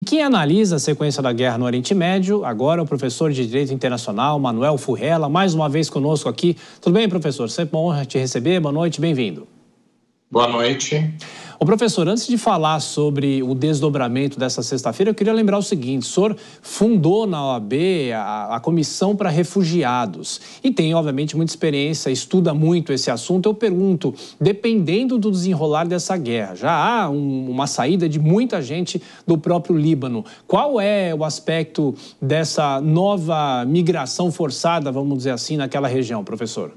quem analisa a sequência da guerra no Oriente Médio, agora é o professor de Direito Internacional, Manuel Furrella, mais uma vez conosco aqui. Tudo bem, professor? Sempre uma honra te receber. Boa noite, bem-vindo. Boa noite. Ô, professor, antes de falar sobre o desdobramento dessa sexta-feira, eu queria lembrar o seguinte: o senhor fundou na OAB a Comissão para Refugiados e tem, obviamente, muita experiência, estuda muito esse assunto. Eu pergunto, dependendo do desenrolar dessa guerra, já há uma saída de muita gente do próprio Líbano. Qual é o aspecto dessa nova migração forçada, vamos dizer assim, naquela região, professor?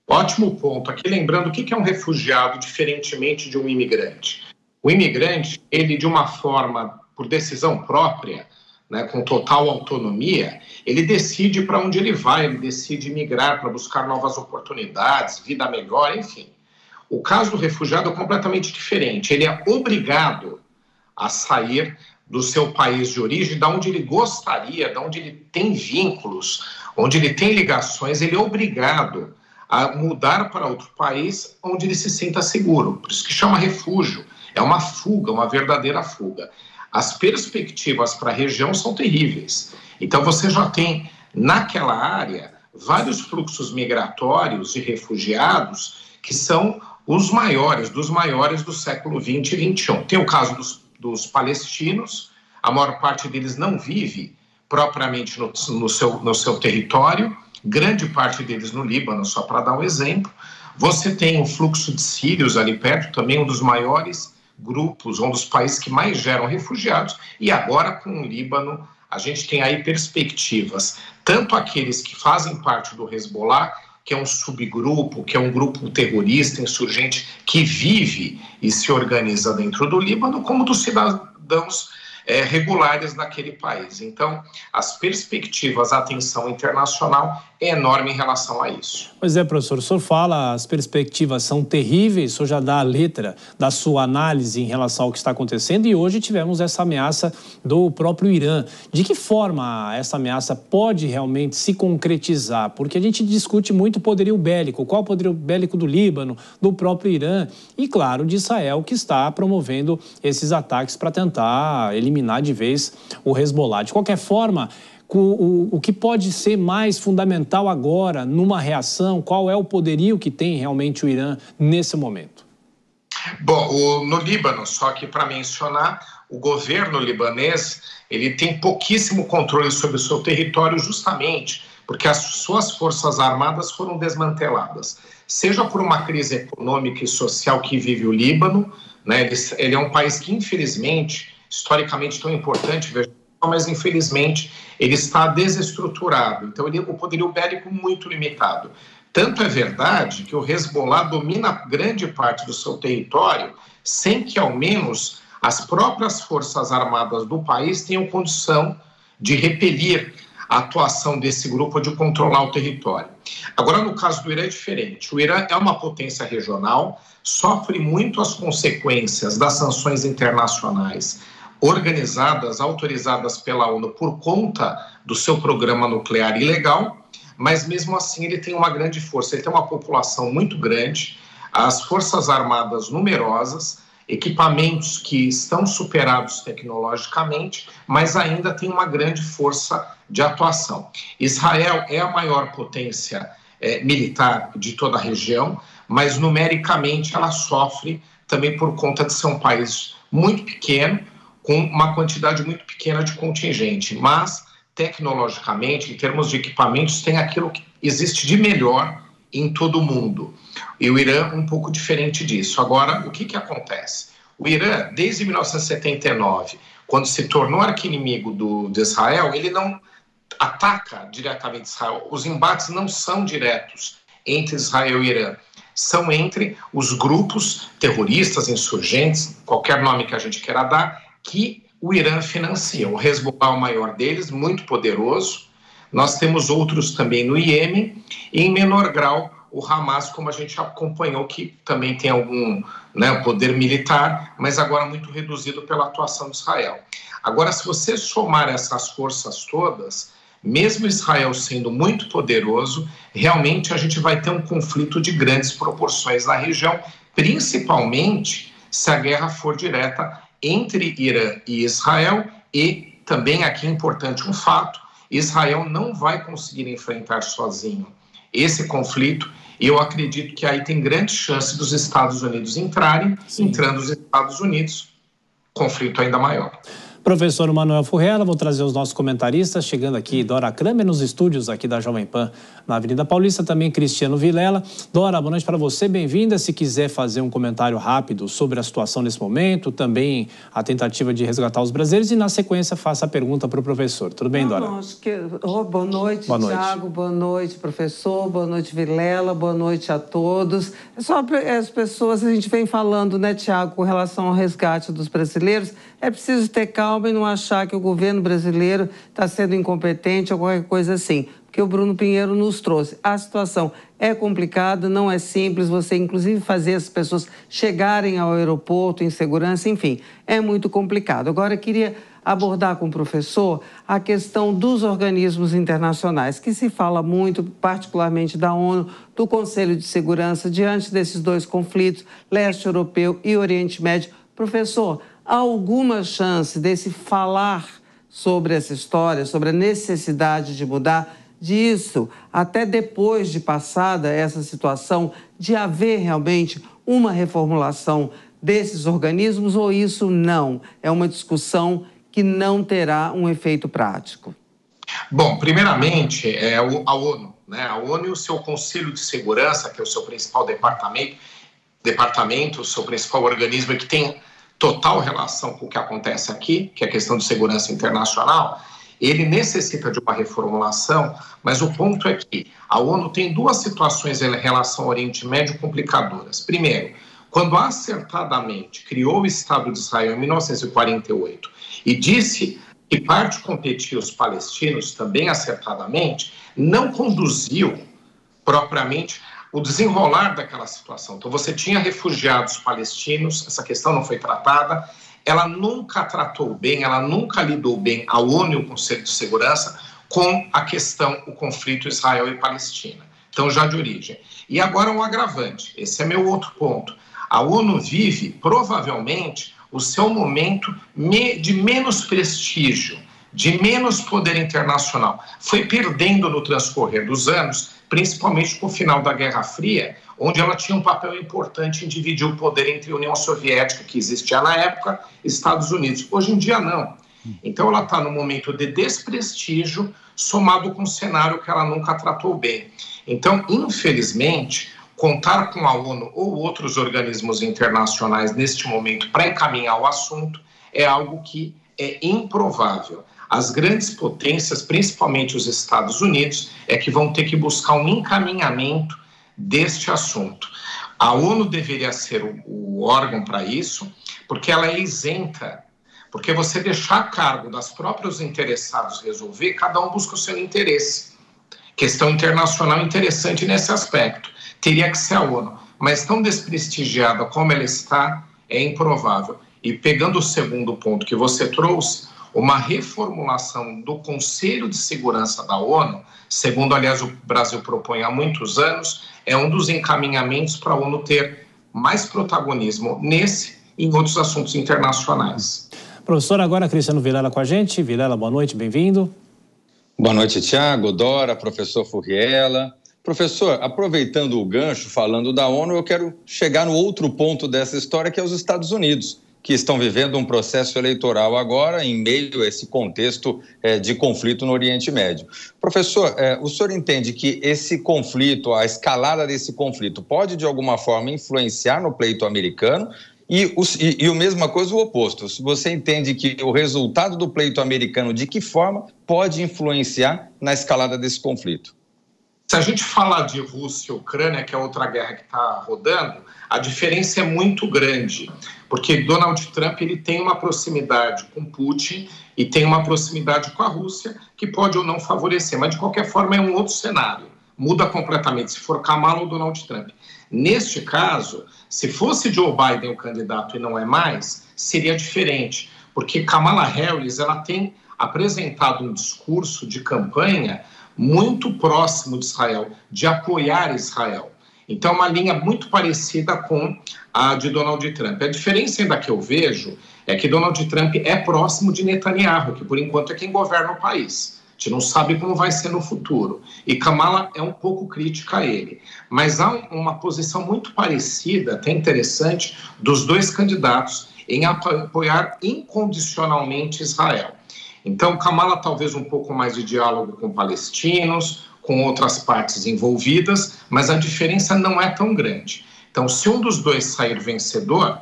Ótimo ponto. Aqui lembrando o que é um refugiado, diferentemente de um imigrante. O imigrante, ele de uma forma, por decisão própria, né, com total autonomia, ele decide para onde ele vai, ele decide migrar para buscar novas oportunidades, vida melhor, enfim. O caso do refugiado é completamente diferente. Ele é obrigado a sair do seu país de origem, da onde ele gostaria, da onde ele tem vínculos, onde ele tem ligações, ele é obrigado a mudar para outro país onde ele se sinta seguro. Por isso que chama refúgio. É uma fuga, uma verdadeira fuga. As perspectivas para a região são terríveis. Então você já tem, naquela área, vários fluxos migratórios de refugiados que são os maiores, dos maiores do século XX e XXI. Tem o caso dos palestinos, a maior parte deles não vive propriamente no seu território, grande parte deles no Líbano, só para dar um exemplo. Você tem o fluxo de sírios ali perto, também um dos maiores grupos, um dos países que mais geram refugiados, e agora com o Líbano a gente tem aí perspectivas, tanto aqueles que fazem parte do Hezbollah, que é um subgrupo, que é um grupo terrorista, insurgente, que vive e se organiza dentro do Líbano, como dos cidadãos regulares naquele país. Então, as perspectivas, a atenção internacional é enorme em relação a isso. Pois é, professor, o senhor fala, as perspectivas são terríveis, o senhor já dá a letra da sua análise em relação ao que está acontecendo e hoje tivemos essa ameaça do próprio Irã. De que forma essa ameaça pode realmente se concretizar? Porque a gente discute muito o poderio bélico, qual o poderio bélico do Líbano, do próprio Irã e, claro, de Israel, que está promovendo esses ataques para tentar eliminar de vez o Hezbollah. De qualquer forma, o que pode ser mais fundamental agora numa reação? Qual é o poderio que tem realmente o Irã nesse momento? Bom, no Líbano, só que para mencionar, o governo libanês ele tem pouquíssimo controle sobre o seu território justamente porque as suas forças armadas foram desmanteladas. Seja por uma crise econômica e social que vive o Líbano, né, ele é um país que infelizmente, historicamente tão importante, mas infelizmente ele está desestruturado, então o poderio bélico muito limitado. Tanto é verdade que o Hezbollah domina grande parte do seu território sem que ao menos as próprias forças armadas do país tenham condição de repelir a atuação desse grupo, de controlar o território. Agora, no caso do Irã é diferente. O Irã é uma potência regional, sofre muito as consequências das sanções internacionais organizadas, autorizadas pela ONU por conta do seu programa nuclear ilegal, mas mesmo assim ele tem uma grande força, ele tem uma população muito grande, as forças armadas numerosas, equipamentos que estão superados tecnologicamente, mas ainda tem uma grande força de atuação. Israel é a maior potência militar de toda a região, mas numericamente ela sofre também por conta de ser um país muito pequeno, com uma quantidade muito pequena de contingente, mas tecnologicamente, em termos de equipamentos, tem aquilo que existe de melhor em todo o mundo. E o Irã um pouco diferente disso. Agora, o que acontece? O Irã, desde 1979, quando se tornou arqui-inimigo de Israel, ele não ataca diretamente Israel. Os embates não são diretos entre Israel e Irã. São entre os grupos terroristas, insurgentes, qualquer nome que a gente queira dar, que o Irã financia. O Hezbollah é o maior deles, muito poderoso. Nós temos outros também no Iêmen e, em menor grau, o Hamas, como a gente acompanhou, que também tem algum poder militar, mas agora muito reduzido pela atuação de Israel. Agora, se você somar essas forças todas, mesmo Israel sendo muito poderoso, realmente a gente vai ter um conflito de grandes proporções na região, principalmente se a guerra for direta entre Irã e Israel, e também aqui é importante um fato: Israel não vai conseguir enfrentar sozinho esse conflito, e eu acredito que aí tem grande chance dos Estados Unidos entrarem. Sim. Entrando os Estados Unidos, conflito ainda maior. Professor Manuel Furriela, vou trazer os nossos comentaristas, chegando aqui Dora Kramer nos estúdios aqui da Jovem Pan na Avenida Paulista, também Cristiano Vilela. Dora, boa noite para você, bem-vinda. Se quiser fazer um comentário rápido sobre a situação nesse momento, também a tentativa de resgatar os brasileiros, e na sequência faça a pergunta para o professor. Tudo bem, Dora? Acho que... boa noite, Tiago, boa noite, professor, boa noite, Vilela, boa noite a todos. É só as pessoas, a gente vem falando, né, Tiago, com relação ao resgate dos brasileiros, é preciso ter calma e não achar que o governo brasileiro está sendo incompetente ou qualquer coisa assim, porque o Bruno Pinheiro nos trouxe. A situação é complicada, não é simples, você inclusive fazer as pessoas chegarem ao aeroporto em segurança, enfim, é muito complicado. Agora, eu queria abordar com o professor a questão dos organismos internacionais, que se fala muito, particularmente da ONU, do Conselho de Segurança, diante desses dois conflitos, leste europeu e Oriente Médio. Professor, há alguma chance desse falar sobre essa história, sobre a necessidade de mudar disso, até depois de passada essa situação, de haver realmente uma reformulação desses organismos, ou isso não? É uma discussão que não terá um efeito prático? Bom, primeiramente, a ONU, né? A ONU e o seu Conselho de Segurança, que é o seu principal departamento, o seu principal organismo, que tem total relação com o que acontece aqui, que é a questão de segurança internacional, ele necessita de uma reformulação, mas o ponto é que a ONU tem duas situações em relação ao Oriente Médio complicadoras. Primeiro, quando acertadamente criou o Estado de Israel em 1948 e disse que parte competia os palestinos, também acertadamente, não conduziu propriamente o desenrolar daquela situação. Então, você tinha refugiados palestinos, essa questão não foi tratada, ela nunca tratou bem, ela nunca lidou bem, a ONU e o Conselho de Segurança, com a questão, o conflito Israel e Palestina. Então, já de origem. E agora um agravante, esse é meu outro ponto. A ONU vive, provavelmente, o seu momento de menos prestígio, de menos poder internacional. Foi perdendo no transcorrer dos anos, principalmente com o final da Guerra Fria, onde ela tinha um papel importante em dividir o poder entre a União Soviética, que existia na época, e Estados Unidos. Hoje em dia, não. Então, ela está num momento de desprestígio, somado com um cenário que ela nunca tratou bem. Então, infelizmente, contar com a ONU ou outros organismos internacionais neste momento para encaminhar o assunto é algo que é improvável. As grandes potências, principalmente os Estados Unidos, é que vão ter que buscar um encaminhamento deste assunto. A ONU deveria ser o órgão para isso, porque ela é isenta, porque você deixar a cargo das próprios interessados resolver, cada um busca o seu interesse. Questão internacional interessante nesse aspecto. Teria que ser a ONU, mas tão desprestigiada como ela está, é improvável. E pegando o segundo ponto que você trouxe, uma reformulação do Conselho de Segurança da ONU, segundo, aliás, o Brasil propõe há muitos anos, é um dos encaminhamentos para a ONU ter mais protagonismo nesse e em outros assuntos internacionais. Professor, agora Cristiano Vilela com a gente. Vilela, boa noite, bem-vindo. Boa noite, Tiago, Dora, professor Furriela. Professor, aproveitando o gancho, falando da ONU, eu quero chegar no outro ponto dessa história, que é os Estados Unidos, que estão vivendo um processo eleitoral agora em meio a esse contexto de conflito no Oriente Médio. Professor, o senhor entende que esse conflito, a escalada desse conflito, pode de alguma forma influenciar no pleito americano? E a mesma coisa o oposto. Se você entende que o resultado do pleito americano, de que forma pode influenciar na escalada desse conflito? Se a gente falar de Rússia e Ucrânia, que é outra guerra que está rodando, a diferença é muito grande, porque Donald Trump ele tem uma proximidade com Putin e tem uma proximidade com a Rússia, que pode ou não favorecer, mas de qualquer forma é um outro cenário, muda completamente, se for Kamala ou Donald Trump. Neste caso, se fosse Joe Biden o candidato e não é mais, seria diferente, porque Kamala Harris ela tem apresentado um discurso de campanha muito próximo de Israel, de apoiar Israel. Então, uma linha muito parecida com a de Donald Trump. A diferença ainda que eu vejo é que Donald Trump é próximo de Netanyahu, que por enquanto é quem governa o país. A gente não sabe como vai ser no futuro. E Kamala é um pouco crítica a ele. Mas há uma posição muito parecida, até interessante, dos dois candidatos em apoiar incondicionalmente Israel. Então, Kamala talvez um pouco mais de diálogo com palestinos, com outras partes envolvidas, mas a diferença não é tão grande. Então, se um dos dois sair vencedor,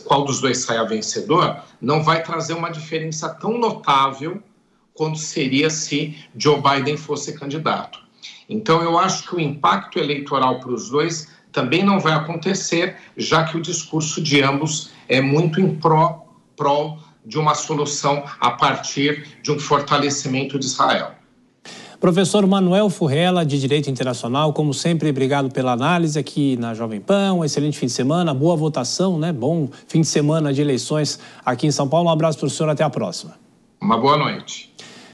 qual dos dois sair vencedor, não vai trazer uma diferença tão notável quanto seria se Joe Biden fosse candidato. Então, eu acho que o impacto eleitoral para os dois também não vai acontecer, já que o discurso de ambos é muito em prol de uma solução a partir de um fortalecimento de Israel. Professor Manuel Furrella, de Direito Internacional, como sempre, obrigado pela análise aqui na Jovem Pan. Um excelente fim de semana, boa votação, né? Bom fim de semana de eleições aqui em São Paulo. Um abraço para o senhor, até a próxima. Uma boa noite.